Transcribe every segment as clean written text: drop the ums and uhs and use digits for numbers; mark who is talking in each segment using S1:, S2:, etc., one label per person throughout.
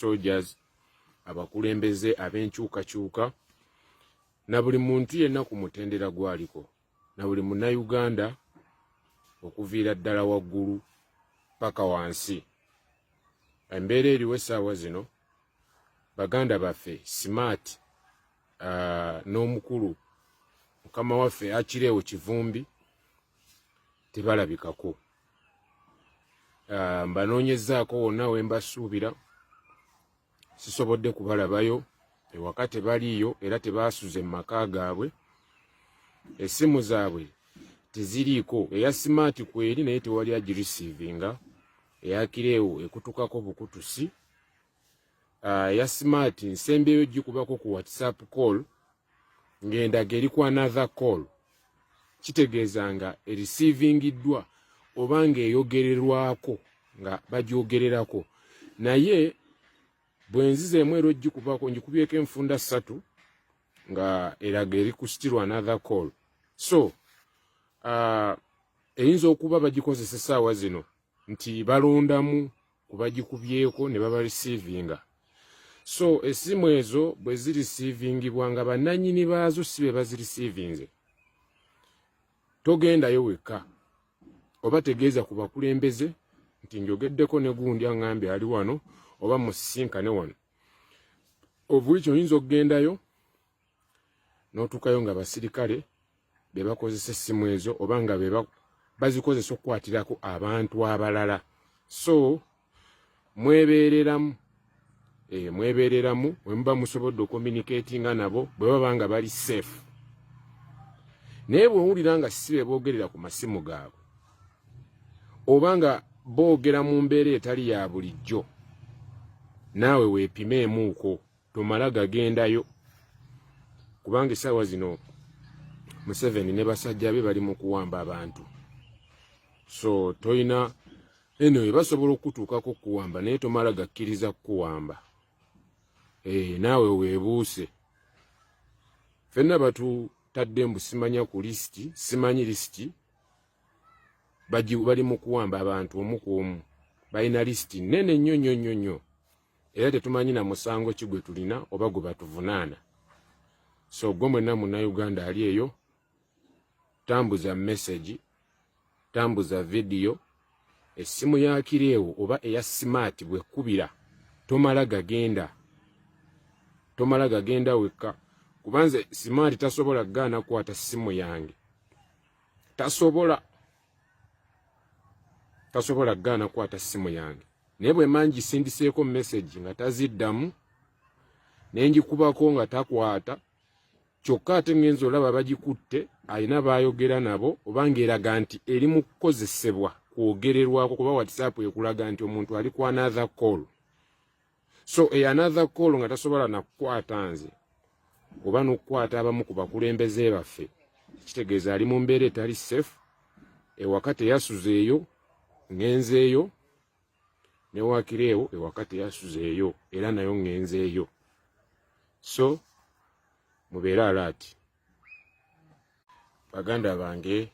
S1: soldiers abakulembeze ab'enkyukakyuka na buli muntu yenna ku mutendera gwaliko na buli munnayuganda okuviira ddala waggulu paka wansi. Embeera eriwo essaawa zino baganda baffe smart n'omukulu mukama waffe Akireewo Kivumbi tebalabikako. Mbanoonyezaako wonna we mbasuubira sisobodde kubalabayo ewaka tebaliiyo era tebaasuze mu maka gaabwe, essimu zaabwe teziriiko. Eya smart kweri naye tewali agirisiivinga, eya Kireewo ekutukako bukutusi. Eya smart nsembeyo gikubako ku WhatsApp call ng'endaga eri ku another call, kitegeeza nga erisiivingiddwa oba ng'eyogererwako nga bagyogererako. Naye bwenzizeemu ero gikubako ngikubyeko enfunda 3 nga eraga eri kusitirwa another call. So eyinza okuba bagikozesa essaawa zino nti balondamu kubagikubyeko ne baba receivinga. So essimu ezo bwe zirisiivingibwa nga bannannyini baazo si be bazirisiivinze, togendayo wekka oba tegeeza ku bakulembeze nti njogeddeko ne gundi aŋŋambye ali wano oba musisinkane wano. Obulikyo oyinza okugendayo n'otuukayo nga basirikale be bakozesa essimu ezo oba nga be bazikozesa okukwatirako abantu abalala. So mwebeereramu mwebeereramu we muba musobodde okommunikatinga nabo bwe baba nga bali safe. Naye bw'owulira nga si be boogerera ku masimu gaabwe oba nga boogera mu mbeera etali ya bulijjo, naawe weepimeemuuko, tomala gagendayo. Kubanga essaawa zino Museveni ne basajja be bali mu kuwamba abantu. So toyina eno basobola okutuukako kuwamba naye tomala gakkiriza kuwamba. Naawe weebuuse. Ffenna batutadde mbu simanya ku lisiti, simanyi lisiti, bali mu kuwamba abantu omu ku omu. Balina lisiti nnene nnyo nnyo nnyo nnyo era tetumanyi na musango ki gwe tulina oba gwe batuvunaana. So gwe mwenna munnayuganda ali eyo, tambuza message, tambuza video. Essimu ya Kireewo oba eya smart bw'ekkubira tomala gagenda wekka. Kubanze smart tasobola gaana kukwata ssimu yange, tasobola gaana kukwata ssimu yange. Naye bwe mangi sindiseeko message nga taziddamu ne ngikubako nga takwata, kyokka ate ngenza olaba bagikutte alina baayogera nabo oba ng'eraga nti eri mu kukozesebwa kwogererwako kuba WhatsApp ekulaga nti omuntu ali ku another call. So another call nga tasobola na kukwata nze oba n'okukwata abamu ku bakulembeze baffe, kitegeeza ali mu mbeera etali safe. Ewaka teyasuzeeyo, ngenzeeyo ne wa Kireewo ewaka teyasuzeeyo era nayo ngenzeeyo. So mubeere alaati. Baganda bange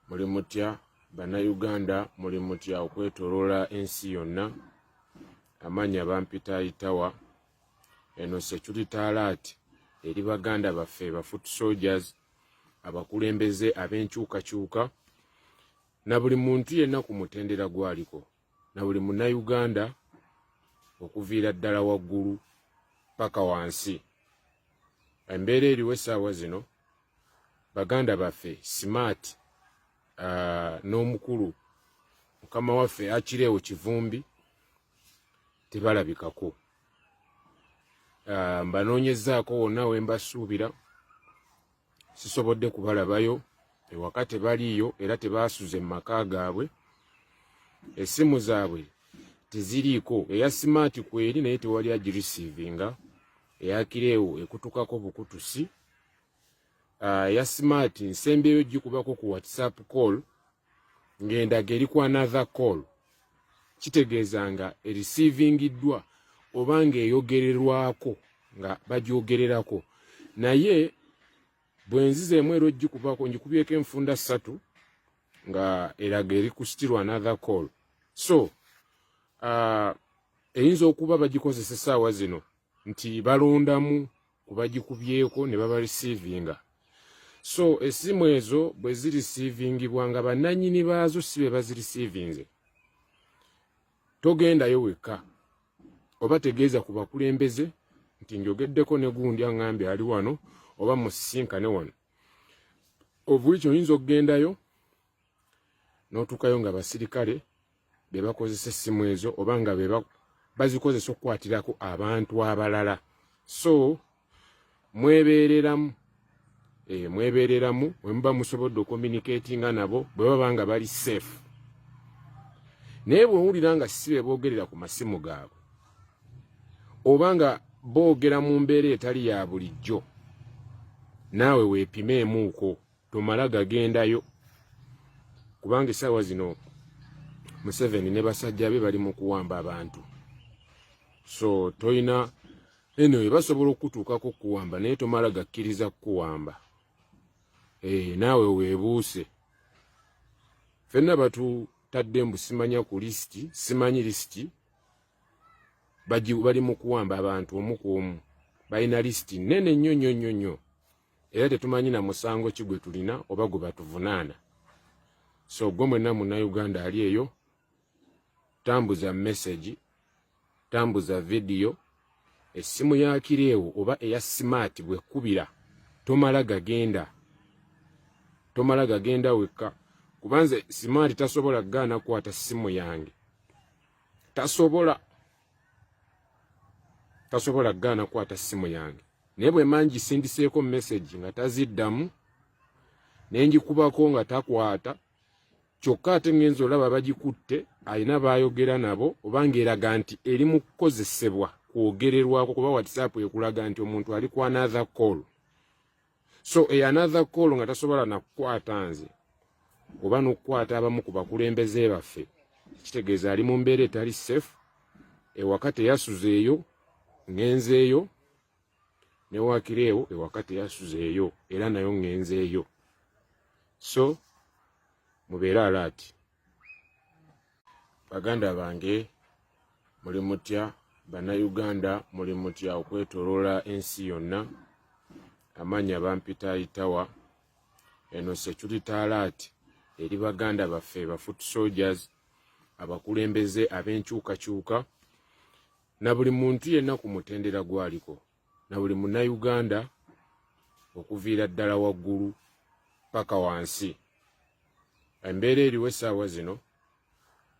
S1: muli mutya, bannayuganda muli mutya okwetooloola ensi yonna. Amanya bampita Itawa, eno security alert eri baganda baffe ba foot soldiers abakulembeze ab'enkyukakyuka na buli muntu yenna ku mutendera gwaliko na buli munnayuganda okuviira ddala waggulu paka wansi. Embeera eriwo essaawa zino baganda baffe smart n'omukulu mukama waffe Akireewo Kivumbi tebalabikako. Mbanoonyezaako wonna we mbasuubira sisobodde kubalabayo ewaka tebaliiyo era tebaasuze mu maka gaabwe, essimu zaabwe teziriiko. Eya smart kweri naye tewali agirisiivinga, eya Kireewo ekutukako bukutusi. Eya smart nsembeyo gikubako ku WhatsApp call ng'endaga eri ku another call, kitegeeza nga erisiivingiddwa oba ng'eyogererwako nga bagyogererako. Naye bwenzizeemu ero gikubako ngikubyeko enfunda 3 nga eraga eri kusitirwa another call. So eyinza okuba bagikozesa essaawa zino nti balondamu kubagikubyeko ne baba receivinga. So essimu ezo bwe zirisivingibwa nga bannannyini baazo si be bazirisivinze, togendayo wekka oba tegeeza ku bakulembeze nti njogeddeko ne gundi aŋŋambye ali wano oba musisinkane wano. Obwikyo oyinza okugendayo n'otuukayo nga basirikale be bakozesa essimu ezo oba nga bazikozesa okukwatirako abantu abalala. So mwebeereramu bwe muba musobodde okommunikatinga nabo bwe baba nga bali safe. Naye bw'owulira nga si be boogerera ku masimu gaabwe oba nga boogera mu mbeera etali ya bulijjo, naawe weepimeemuuko, tomala gagendayo, kubanga essaawa zino Museveni ne basajja be bali mu kuwamba abantu. So toyina anyway, basobola okutuukako okuwamba naye tomala gakkiriza kukuwamba. Naawe weebuuse. Ffenna batutadde mbu simanya ku lisiti, simanyi lisiti, bali mu kuwamba abantu omu ku omu. Balina lisiti nnene nnyo era tetumanyi na musango ki gwe tulina oba gwe batuvunaana. So gwe mwenna Munnayuganda ali eyo, tambuza message, tambuza video, essimu ya kireewo oba eya smart bw'ekkubira tomala gagenda wekka, kubanze smart tasobola gaana kukwata ssimu yange, tasobola gaana kukwata ssimu yange. Naye bwe mangi sindiseeko message nga taziddamu ne ngikubako nga takwata, kyokka ate ngenza olaba bagikutte alina bayogera nabo oba ng'eraga nti eri mu kukozesebwa kwogererwako, kuba WhatsApp ekulaga nti omuntu ali ku another call. So another call nga tasobola nakukwata nze oba n'okukwata abamu ku bakulembeze baffe, kitegeeza ali mu mbeera etali safe. Ewaka teyasuzeeyo, ngenzeeyo, ne wakireewo ewaka teyasuzeeyo era nayo ngenzeeyo. So mubeere alert. Baganda bange muli mutya, Bannayuganda muli mutya okwetooloola ensi yonna. Amanya bampita ayitawa, eno security alert eri Baganda baffe ba foot soldiers, abakulembeze ab'enkyukakyuka, na buli muntu yenna ku mutendera gwaliko, na buli Munnayuganda okuviira ddala waggulu paka wansi. Embeera eriwo essaawa zino,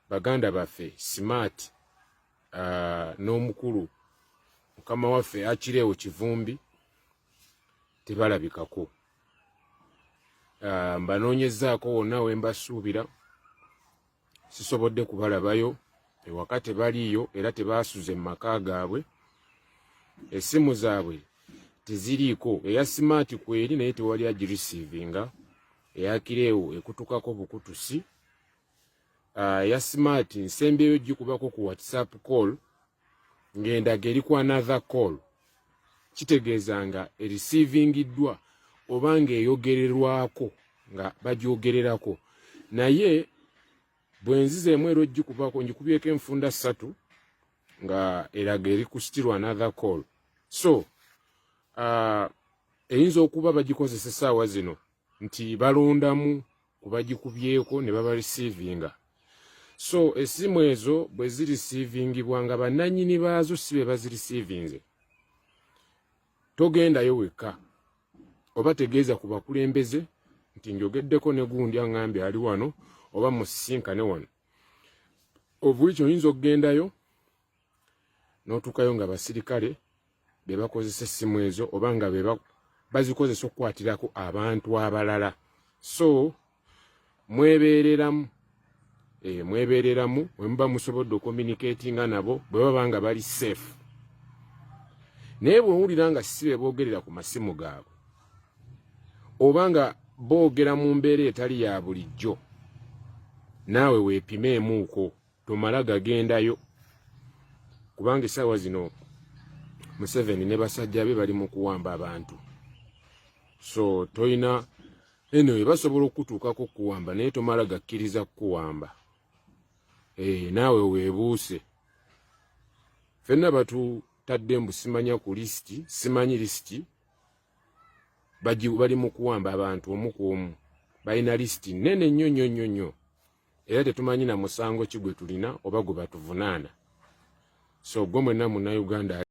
S1: Baganda baffe smart n'omukulu mukama waffe Akireewo Kivumbi tebalabikako. Mbanoonyezaako wonna we mbasuubira, sisobodde kubalabayo, ewaka tebaliiyo era tebaasuze mu maka gaabwe, essimu zaabwe teziriiko, eya smart kweri naye tewali agirisiivinga, eya Kireewo ekutukako bukutusi, eya smart nsembyeyo gikubako ku WhatsApp call ng'endaga eri ku another call, kitegeeza nga erisiivingiddwa oba ng'eyogererwako nga bagyogererako. Naye bwe nzizeemu era ogikubako ngikubyeko enfunda 3 nga eraga eri kusitirwa another call. So eyinza okuba bagikozesa essaawa zino nti balondamu kubagikubyeko ne baba receivinga. So essimu ezo bwe zirisivingibwa nga bannannyini baazo si be bazirisivinze, togendayo wekka oba tegeeza ku bakulembeze nti njogeddeko ne gundi aŋŋambye ali wano oba musisinkane wano. Obwikyo oyinza okugendayo n'otuukayo nga basirikale be bakozesa essimu ezo oba nga bazikozesa okukwatirako abantu abalala. So mwebeereramu bwe muba musobodde okommunikatinga nabo bwe baba nga bali safe. Naye bw'owulira nga si be boogerera ku masimu gaabwe oba nga boogera mu mbeera etali ya bulijjo, naawe weepimeemuuko, tomala gagendayo, kubanga essaawa zino Museveni ne basajja be bali mu kuwamba abantu. So toyina anyway, basobola okutuukako okuwamba naye tomala gakkiriza kukuwamba. Naawe weebuuse. fenna batutadde mbu simanya ku lisiti, simanyi lisiti, bali mu kuwamba abantu omu ku omu, balina lisiti nene nnyo, era tetumanyi na musango ki gwe tulina oba gwe batuvunaana. So gwe mwenna Munnayuganda